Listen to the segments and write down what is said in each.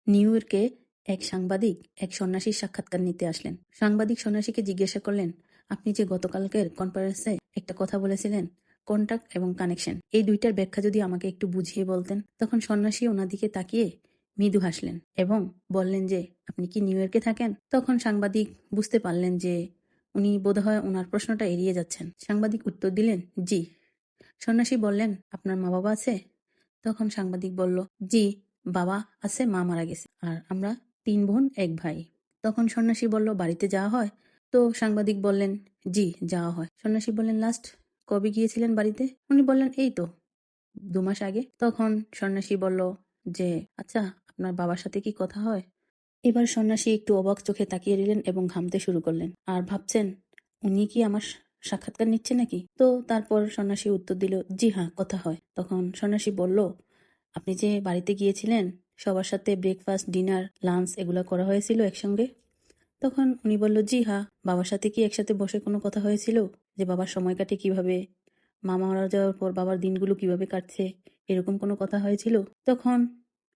New ইয়র্কে এক সাংবাদিক এক সন্ন্যাসীর সাক্ষাৎকার নিতে আসলেন। সাংবাদিক সন্ন্যাসীকে জিজ্ঞাসা করলেন, আপনি যে গতকালকের কনফারেন্সে একটা কথা বলেছিলেন, কন্টাক্ট এবং কানেকশন, এই দুইটার ব্যাখ্যা যদি আমাকে একটু বুঝিয়ে বলতেন। তখন সন্ন্যাসী ওনার দিকে তাকিয়ে মৃদু হাসলেন এবং বললেন যে, আপনি কি নিউ ইয়র্কে থাকেন? তখন সাংবাদিক বুঝতে পারলেন যে উনি বোধহয় ওনার প্রশ্নটা এড়িয়ে যাচ্ছেন। সাংবাদিক উত্তর দিলেন, জি। সন্ন্যাসী বললেন, আপনার মা বাবা আছে? তখন সাংবাদিক বলল, জি, বাবা আছে, মা মারা গেছে, আর আমরা ৩ বোন ১ ভাই। তখন সন্ন্যাসী বলল, বাড়িতে যাওয়া হয়? তো সাংবাদিক বললেন, জি, যাওয়া হয়। সন্ন্যাসী বললেন, লাস্ট কবে গিয়েছিলেন বাড়িতে? উনি বললেন, এই তো ২ মাস আগে। তখন সন্ন্যাসী বলল যে, আচ্ছা, আপনার বাবার সাথে কি কথা হয়? এবার সন্ন্যাসী একটু অবাক চোখে তাকিয়ে রইলেন এবং ঘামতে শুরু করলেন, আর ভাবছেন, উনি কি আমার সাক্ষাৎকার নিচ্ছে নাকি? তো তারপর সন্ন্যাসী উত্তর দিল, জি হ্যাঁ, কথা হয়। তখন সন্ন্যাসী বলল, আপনি যে বাড়িতে গিয়েছিলেন, সবার সাথে ব্রেকফাস্ট, ডিনার, লাঞ্চ এগুলো করা হয়েছিল একসঙ্গে? তখন উনি বলল, জি হ্যাঁ। বাবার সাথে কি একসাথে বসে কোনো কথা হয়েছিল, যে বাবার সময় কাটে কিভাবে, মা মারা যাওয়ার পর বাবার দিনগুলো কিভাবে কাটছে, এরকম কোনো কথা হয়েছিল? তখন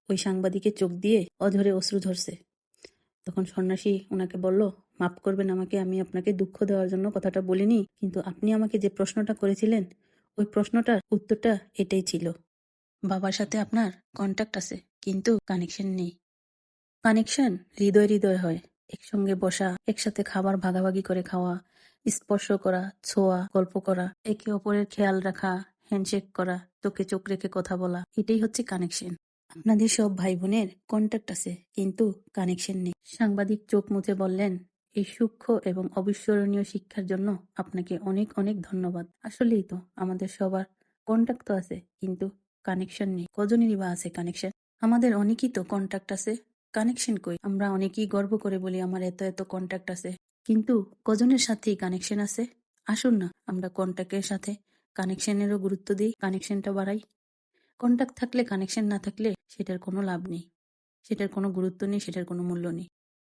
ওই সাংবাদিকের চোখ দিয়ে অঝরে অশ্রু ঝরছে। তখন সন্ন্যাসী ওনাকে বলল, মাফ করবেন আমাকে, আমি আপনাকে দুঃখ দেওয়ার জন্য কথাটা বলিনি, কিন্তু আপনি আমাকে যে প্রশ্নটা করেছিলেন, ওই প্রশ্নটার উত্তরটা এটাই ছিল। বাবার সাথে আপনার কন্ট্যাক্ট আছে, কিন্তু কানেকশন নেই। কানেকশন হৃদয় হৃদয় হয়। একসঙ্গে বসা, একসাথে খাবার ভাগাভাগি করে খাওয়া, স্পর্শ করা, ছোঁয়া, গল্প করা, একে অপরের খেয়াল রাখা, হ্যান্ডশেক করা, চোখে চোখ রেখে কথা বলা, এটাই হচ্ছে কানেকশন। আপনাদের সব ভাই বোনের কন্ট্যাক্ট আছে, কিন্তু কানেকশন নেই। সাংবাদিক চোখ মুছে বললেন, এই সূক্ষ্ম এবং অবিস্মরণীয় শিক্ষার জন্য আপনাকে অনেক অনেক ধন্যবাদ। আসলেই তো, আমাদের সবার কন্ট্যাক্ট তো আছে, কিন্তু কানেকশন নেই। কজনেরই বা আছে কানেকশন? আমাদের অনেকই তো কন্ট্যাক্ট আছে, কানেকশন কই? আমরা অনেকেই গর্ব করে বলি আমার এত এত কন্ট্যাক্ট আছে, কিন্তু কজনের সাথেই কানেকশন আছে? আসুন না, আমরা কন্ট্যাক্টের সাথে কানেকশনেরও গুরুত্ব দিই, কানেকশনটা বাড়াই। কন্টাক্ট থাকলে কানেকশন না থাকলে সেটার কোনো লাভ নেই, সেটার কোনো গুরুত্ব নেই, সেটার কোনো মূল্য নেই।